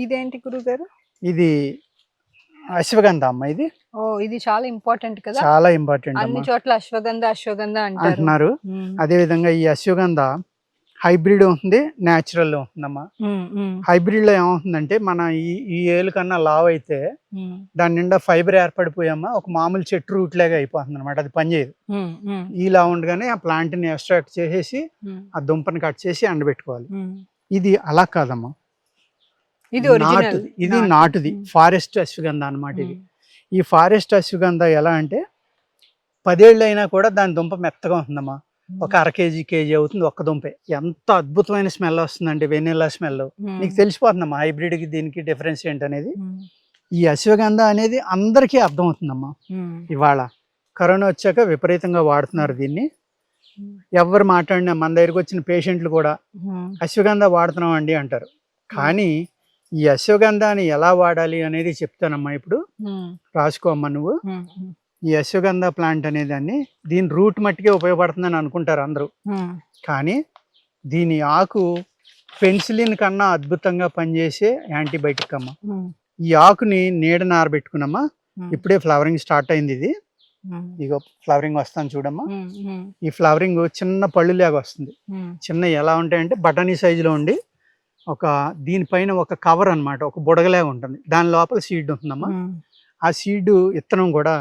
ఇదేంటి గురుగారు? ఇది అశ్వగంధ అమ్మ. ఇది ఇది చాలా ఇంపార్టెంట్ కదా, చాలా ఇంపార్టెంట్ అన్ని చోట్ల అశ్వగంధ అంటున్నారు. అదే విధంగా ఈ అశ్వగంధ హైబ్రిడ్ ఉంటుంది, న్యాచురల్ ఉంటుందమ్మా. హైబ్రిడ్ లో ఏమవుతుందంటే మన ఈ ఏలు కన్నా లావ్ అయితే దాని నిండా ఫైబర్ ఏర్పడిపోయామా ఒక మామూలు చెట్టు రూట్ లాగా అయిపోతుంది అనమాట. అది పనిచేయదు. ఇలా ఉండగానే ఆ ప్లాంట్ ని ఎక్స్ట్రాక్ట్ చేసేసి ఆ దుంపని కట్ చేసి ఎండబెట్టుకోవాలి. ఇది అలా కాదమ్మా, ఇది నాటుది ఫారెస్ట్ అశ్వగంధ అనమాట. ఇది ఈ ఫారెస్ట్ అశ్వగంధ ఎలా అంటే 10 ఏళ్ళు అయినా కూడా దాని దుంప మెత్తగా ఉంటుందమ్మా. ఒక అర కేజీ అవుతుంది ఒక్క దుంపే. ఎంత అద్భుతమైన స్మెల్ వస్తుందంటే వెనిల్లా స్మెల్. నీకు తెలిసిపోతుందమ్మా హైబ్రిడ్ కి దీనికి డిఫరెన్స్ ఏంటనేది. ఈ అశ్వగంధ అనేది అందరికీ అర్థం అవుతుందమ్మా. ఇవాళ కరోనా వచ్చాక విపరీతంగా వాడుతున్నారు దీన్ని. ఎవరు మాట్లాడినా మన దగ్గరకు వచ్చిన పేషెంట్లు కూడా అశ్వగంధ వాడుతున్నాం అండి అంటారు. కానీ ఈ అశ్వగంధాన్ని ఎలా వాడాలి అనేది చెప్తానమ్మా. ఇప్పుడు రాసుకోమ్మా నువ్వు. ఈ అశ్వగంధ ప్లాంట్ అనే దాన్ని దీని రూట్ మట్టికే ఉపయోగపడుతుందని అనుకుంటారు అందరూ. కానీ దీని ఆకు పెన్సిలిన్ కన్నా అద్భుతంగా పనిచేసే యాంటీబయాటిక్ అమ్మా. ఈ ఆకుని నీడన ఆరబెట్టుకున్నమ్మా. ఇప్పుడే ఫ్లవరింగ్ స్టార్ట్ అయింది. ఇది ఇగో ఫ్లవరింగ్ వస్తాను చూడమ్మా. ఈ ఫ్లవరింగ్ చిన్న పళ్ళు లాగా వస్తుంది. చిన్న ఎలా ఉంటాయంటే బటానీ సైజులో ఉండి దీనిపైన ఒక కవర్ అనమాట, ఒక బుడగలాగా ఉంటుంది. దాని లోపల సీడ్ ఉంటుందమ్మా. ఆ సీడ్ విత్తనం కూడా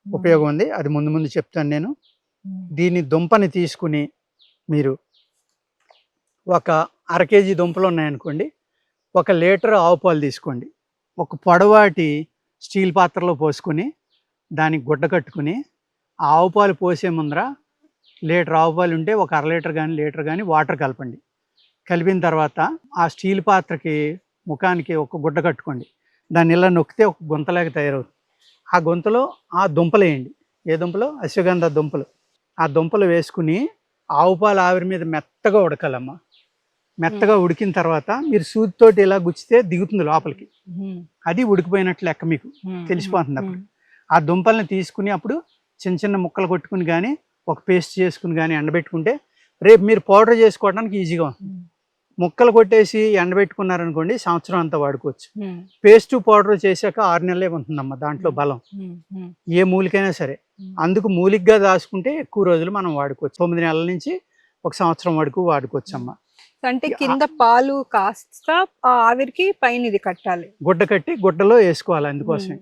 ఉపయోగం ఉంది. అది ముందు చెప్తాను నేను. దీని దుంపని తీసుకుని మీరు ఒక అర కేజీ దుంపలు ఉన్నాయనుకోండి, 1 లీటర్ ఆవు పాలు తీసుకోండి. ఒక పొడవాటి స్టీల్ పాత్రలో పోసుకొని దానికి గుడ్డ కట్టుకుని ఆవు పాలు పోసే ముందర లీటర్ ఆవు పాలు ఉంటే ఒక అర లీటర్ కానీ వాటర్ కలపండి. కలిపిన తర్వాత ఆ స్టీల్ పాత్రకి ముఖానికి ఒక గుడ్డ కట్టుకోండి. దాన్ని ఇలా నొక్కితే ఒక గుంతలాగా తయారవుతుంది. ఆ గుంతలో ఆ దుంపలు వేయండి. ఏ దుంపలు? అశ్వగంధ దుంపలు. ఆ దుంపలు వేసుకుని ఆవు పాలు ఆవిరి మీద మెత్తగా ఉడకాలమ్మా. మెత్తగా ఉడికిన తర్వాత మీరు సూదితోటి ఇలా గుచ్చితే దిగుతుంది లోపలికి. అది ఉడికిపోయినట్లు లెక్క, మీకు తెలిసిపోతుంది. అప్పుడు ఆ దుంపల్ని తీసుకుని అప్పుడు చిన్న ముక్కలు కొట్టుకుని కానీ ఒక పేస్ట్ చేసుకుని కానీ ఎండబెట్టుకుంటే రేపు మీరు పౌడర్ చేసుకోవడానికి ఈజీగా ఉంటుంది. ముక్కలు కొట్టేసి ఎండబెట్టుకున్నారనుకోండి సంవత్సరం అంతా వాడుకోవచ్చు. పేస్ట్ పౌడర్ చేశాక 6 నెలలే ఉంటుందమ్మా దాంట్లో బలం, ఏ మూలికైనా సరే. అందుకు మూలికగా దాచుకుంటే ఎక్కువ రోజులు మనం వాడుకోవచ్చు. 9 నెలల నుంచి 1 సంవత్సరం వరకు వాడుకోవచ్చు అమ్మా. అంటే కింద పాలు కాస్త ఆవిరికి పైన ఇది కట్టాలి, గుడ్డ కట్టి గుడ్డలో వేసుకోవాలి. అందుకోసం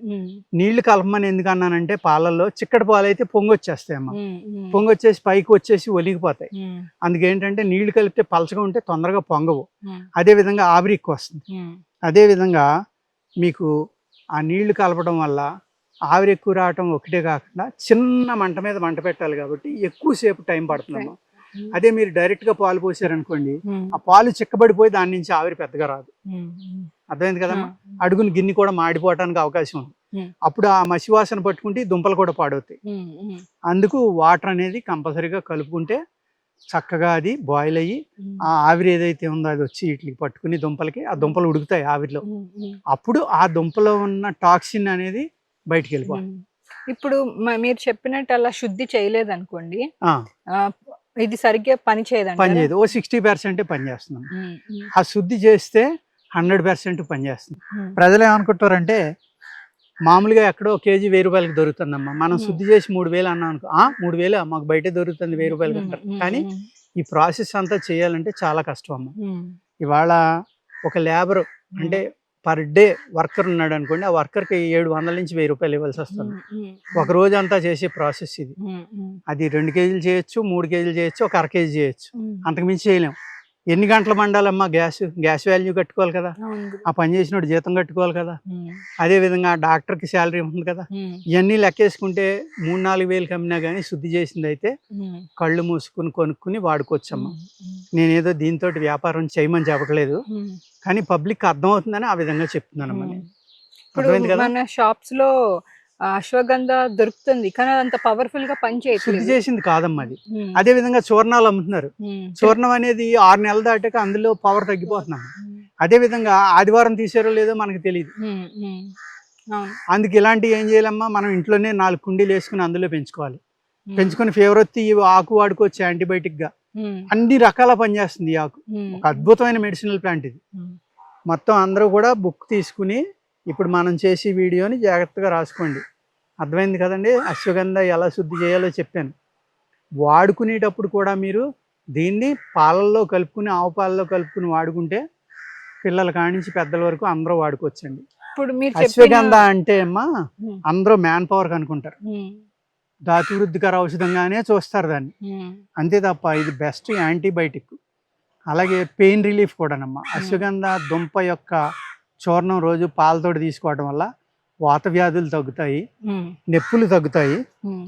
నీళ్లు కలపమని ఎందుకన్నానంటే పాలల్లో చిక్కటి పాలు అయితే పొంగొచ్చేస్తాయమ్మా. పొంగొచ్చేసి పైకి వచ్చేసి ఒలిగిపోతాయి. అందుకేంటంటే నీళ్లు కలిపితే పలచగా ఉంటే తొందరగా పొంగవు. అదే విధంగా ఆవిరి ఎక్కువ వస్తుంది. అదే విధంగా మీకు ఆ నీళ్లు కలపడం వల్ల ఆవిరి ఎక్కువ రావటం ఒకటే కాకుండా చిన్న మంట మీద మంట పెట్టాలి కాబట్టి ఎక్కువసేపు టైం పడుతుందమ్మా. అదే మీరు డైరెక్ట్ గా పాలు పోసారనుకోండి, ఆ పాలు చిక్కబడిపోయి దాని నుంచి ఆవిరి పెద్దగా రాదు. అర్థమైంది కదమ్మా. అడుగుని గిన్నె కూడా మాడిపోవడానికి అవకాశం ఉంది. అప్పుడు ఆ మసివాసన పట్టుకుంటే దుంపలు కూడా పాడవుతాయి. అందుకు వాటర్ అనేది కంపల్సరీగా కలుపుకుంటే చక్కగా అది బాయిల్ అయ్యి ఆ ఆవిరి ఏదైతే ఉందో అది వచ్చి వీటికి పట్టుకుని దుంపలకి ఆ దుంపలు ఉడుకుతాయి ఆవిరిలో. అప్పుడు ఆ దుంపలో ఉన్న టాక్సిన్ అనేది బయటికి వెళ్ళిపోవాలి. ఇప్పుడు మీరు చెప్పినట్టు అలా శుద్ధి చేయలేదు అనుకోండి, ఇది సరిగ్గా పని చేయదు. ఓ 60% పనిచేస్తున్నాం. ఆ శుద్ధి చేస్తే 100% పనిచేస్తుంది. ప్రజలు ఏమనుకుంటారంటే మామూలుగా ఎక్కడో కేజీ 1000 రూపాయలకి దొరుకుతుందమ్మా. మనం శుద్ధి చేసి 3000 అన్నాం అనుకో, 3000 మాకు బయట దొరుకుతుంది 1000 రూపాయలకి అంటారు. కానీ ఈ ప్రాసెస్ అంతా చేయాలంటే చాలా కష్టం అమ్మ. ఇవాళ ఒక లేబర్ అంటే పర్ డే వర్కర్ ఉన్నాడు అనుకోండి, ఆ వర్కర్కి 700 నుంచి 1000 రూపాయలు ఇవ్వాల్సి వస్తుంది. ఒక రోజు అంతా చేసే ప్రాసెస్ ఇది. అది 2 కేజీలు చేయొచ్చు, 3 కేజీలు చేయొచ్చు, ఒక అర కేజీ చేయొచ్చు. అంతకుమించి చేయలేం. ఎన్ని గంటలు మండాలమ్మా? గ్యాస్ వాల్యూ కట్టుకోవాలి కదా, ఆ పని చేసినోడు జీతం కట్టుకోవాలి కదా, అదే విధంగా డాక్టర్కి శాలరీ ఉంటుంది కదా. ఇవన్నీ లెక్కేసుకుంటే 3-4 వేలు కమ్మినా కానీ శుద్ధి చేసింది అయితే కళ్ళు మూసుకుని కొనుక్కుని వాడుకోవచ్చమ్మా. నేనేదో దీంతో వ్యాపారం చేయమని చెప్పట్లేదు, కానీ పబ్లిక్ అర్థమవుతుందని ఆ విధంగా చెప్తున్నానమ్మా. మన షాప్స్ లో అశ్వగంధ దొరుకుతుంది, కానీ అదంత పవర్ఫుల్ గా పనిచేయదు. శుద్ధి చేసింది కాదమ్మా అది. అదే విధంగా చూర్ణాలు అమ్ముతున్నారు. చూర్ణం అనేది 6 నెలలు దాటాక అందులో పవర్ తగ్గిపోతున్నాం. అదే విధంగా ఆదివారం తీసారో లేదో మనకు తెలియదు. అందుకు ఇలాంటివి ఏం చేయాలమ్మా, మనం ఇంట్లోనే 4 కుండీలు వేసుకుని అందులో పెంచుకోవాలి. పెంచుకుని ఫీవర్ వచ్చి ఆకు వాడుకోవచ్చు యాంటీబయాటిక్ గా. అన్ని రకాల పనిచేస్తుంది ఈ ఆకు. ఒక అద్భుతమైన మెడిసినల్ ప్లాంట్ ఇది. మొత్తం అందరూ కూడా బుక్ తీసుకుని ఇప్పుడు మనం చేసే వీడియోని జాగ్రత్తగా రాసుకోండి. అర్థమైంది కదండి. అశ్వగంధ ఎలా శుద్ధి చేయాలో చెప్పాను. వాడుకునేటప్పుడు కూడా మీరు దీన్ని పాలల్లో కలుపుకుని, ఆవు పాలలో కలుపుకుని వాడుకుంటే పిల్లల కానించి పెద్దల వరకు అందరూ వాడుకోవచ్చండి. ఇప్పుడు మీరు అశ్వగంధ అంటే అమ్మా అందరూ మ్యాన్ పవర్ అనుకుంటారు, ధాతువృద్ధికర ఔషధంగానే చూస్తారు దాన్ని, అంతే తప్ప ఇది బెస్ట్ యాంటీబయాటిక్. అలాగే పెయిన్ రిలీఫ్ కూడానమ్మా. అశ్వగంధ దుంప యొక్క చూర్ణం రోజు పాలతోటి తీసుకోవడం వల్ల వాత వ్యాధులు తగ్గుతాయి, నొప్పులు తగ్గుతాయి.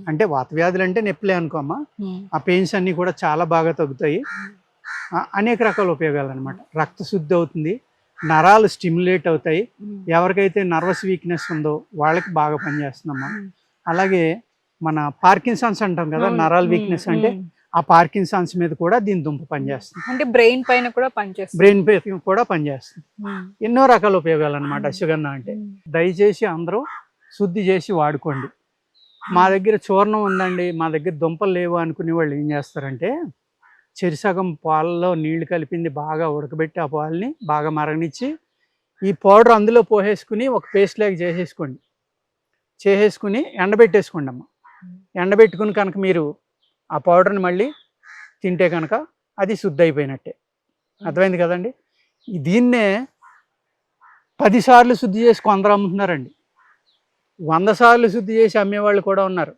అంటే వాత వ్యాధులు అంటే నొప్పులే అనుకోమ్మా. ఆ పెయిన్స్ అన్నీ కూడా చాలా బాగా తగ్గుతాయి. అనేక రకాల ఉపయోగాలు అనమాట. రక్త శుద్ధి అవుతుంది, నరాలు స్టిమ్యులేట్ అవుతాయి. ఎవరికైతే నర్వస్ వీక్నెస్ ఉందో వాళ్ళకి బాగా పనిచేస్తుందమ్మా. అలాగే మన పార్కిన్సన్స్ అంటాం కదా, నరాల వీక్నెస్ అంటే ఆ పార్కిన్సన్స్ మీద కూడా దీని దుంప పనిచేస్తుంది. అంటే బ్రెయిన్ పైన కూడా పనిచేస్తుంది, బ్రెయిన్ పైన కూడా పనిచేస్తుంది. ఎన్నో రకాల ఉపయోగాలు అనమాట అశ్వగంధ అంటే. దయచేసి అందరూ శుద్ధి చేసి వాడుకోండి. మా దగ్గర చూర్ణం ఉందండి, మా దగ్గర దుంపలు లేవు అనుకునే వాళ్ళు ఏం చేస్తారంటే చెరిసగం పాలలో నీళ్లు కలిపింది బాగా ఉడకబెట్టి ఆ పాలని బాగా మరగనిచ్చి ఈ పౌడర్ అందులో పోసేసుకుని ఒక పేస్ట్ లాగా చేసేసుకుని ఎండబెట్టేసుకోండి అమ్మ. ఎండబెట్టుకుని కనుక మీరు ఆ పౌడర్ని మళ్ళీ తింటే కనుక అది శుద్ధి అయిపోయినట్టే. అర్థమైంది కదండి. దీన్నే 10 సార్లు శుద్ధి చేసి కొందరు అమ్ముతున్నారండి. 100 సార్లు శుద్ధి చేసి అమ్మేవాళ్ళు కూడా ఉన్నారు.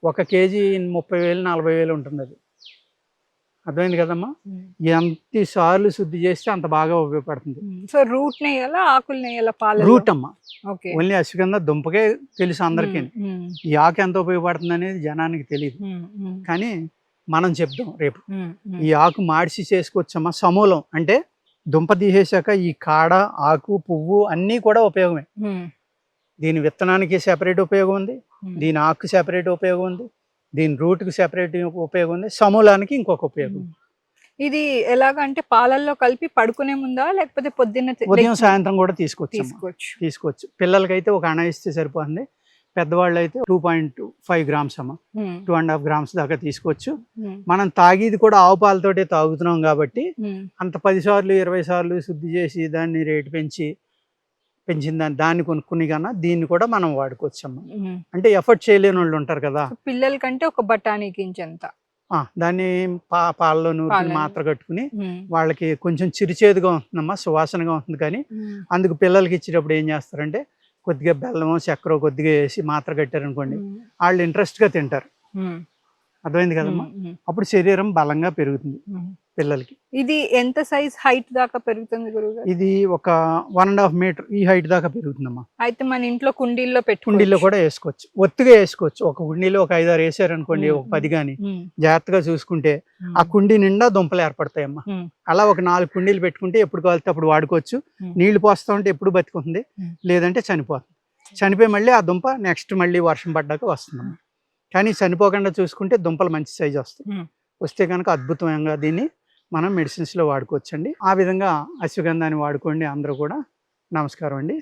1 కేజీ 30,000 40,000 ఉంటుంది అది. అర్థమైంది కదమ్మా. ఎంత సార్లు శుద్ధి చేస్తే అంత బాగా ఉపయోగపడుతుంది. సో రూట్ నెయ్యాలా, ఆకులు నెయ్యాలా? పాలు రూట్ అమ్మా. ఓన్లీ అశ్వగంధ దుంపకే తెలుసు అందరికీ. ఈ ఆకు ఎంత ఉపయోగపడుతుంది అనేది జనానికి తెలియదు, కానీ మనం చెప్దాం రేపు. ఈ ఆకు మాడిసి చేసుకోవచ్చమ్మా. సమూలం అంటే దుంప తీసేశాక ఈ కాడ, ఆకు, పువ్వు అన్నీ కూడా ఉపయోగమే. దీని విత్తనానికి సెపరేట్ ఉపయోగం ఉంది, దీని ఆకు సెపరేట్ ఉపయోగం ఉంది, దీని రూట్కి సెపరేట్ ఉపయోగం ఉంది, సమూలానికి ఇంకొక ఉపయోగం. ఇది ఎలాగంటే పాలల్లో కలిపి పడుకునే ముందా, లేకపోతే పొద్దున్న ఉదయం సాయంత్రం కూడా తీసుకోవచ్చు. పిల్లలకైతే ఒక అణ ఇస్తే సరిపోతుంది. పెద్దవాళ్ళు అయితే 2.5 గ్రామ్స్ అమ్మ, 2.5 గ్రామ్స్ దాకా తీసుకోవచ్చు. మనం తాగేది కూడా ఆవు పాలతోటే తాగుతున్నాం కాబట్టి అంత 10 సార్లు 20 సార్లు శుద్ధి చేసి దాన్ని రేటు పెంచిన దాన్ని కొనుక్కుని కన్నా దీన్ని కూడా మనం వాడుకోవచ్చు అమ్మ. అంటే ఎఫర్ట్ చేయలేని వాళ్ళు ఉంటారు కదా, పిల్లల కంటే ఒక బఠానీ గింజంత దాన్ని పాలలో నూరుకుని మాత్ర కట్టుకుని వాళ్ళకి కొంచెం చిరుచేదుగా ఉంటుందమ్మా, సువాసనగా ఉంటుంది. కానీ అందుకు పిల్లలకి ఇచ్చేటప్పుడు ఏం చేస్తారంటే కొద్దిగా బెల్లమో చక్కెర కొద్దిగా వేసి మాత్ర కట్టారనుకోండి, వాళ్ళు ఇంట్రెస్ట్గా తింటారు. అర్థమైంది కదమ్మా. అప్పుడు శరీరం బలంగా పెరుగుతుంది పిల్లలకి. ఇది ఎంత సైజ్ హైట్ దాకా పెరుగుతుంది గురుగారు? ఇది ఒక 1.5 మీటర్ ఈ హైట్ దాకా పెరుగుతుందమ్మా. అయితే మన ఇంట్లో కుండీల్లో కూడా వేసుకోవచ్చు, ఒత్తుగా వేసుకోవచ్చు. ఒక కుండీలో ఒక 5-6 వేసారనుకోండి, ఒక 10 కానీ జాగ్రత్తగా చూసుకుంటే ఆ కుండీ నిండా దుంపలు ఏర్పడతాయమ్మా. అలా ఒక 4 కుండీలు పెట్టుకుంటే ఎప్పుడు కావాలితే అప్పుడు వాడుకోవచ్చు. నీళ్లు పోస్తా ఉంటే ఎప్పుడు బతుకుతుంది, లేదంటే చనిపోతుంది. చనిపోయి మళ్ళీ ఆ దుంప నెక్స్ట్ మళ్ళీ వర్షం పడ్డాక వస్తుందమ్మా. కానీ చనిపోకుండా చూసుకుంటే దుంపలు మంచి సైజు వస్తే కనుక అద్భుతంగా దీన్ని మనం మెడిసిన్స్లో వాడుకోవచ్చండి. ఆ విధంగా అశ్వగంధాన్ని వాడుకోండి అందరూ కూడా. నమస్కారం అండి.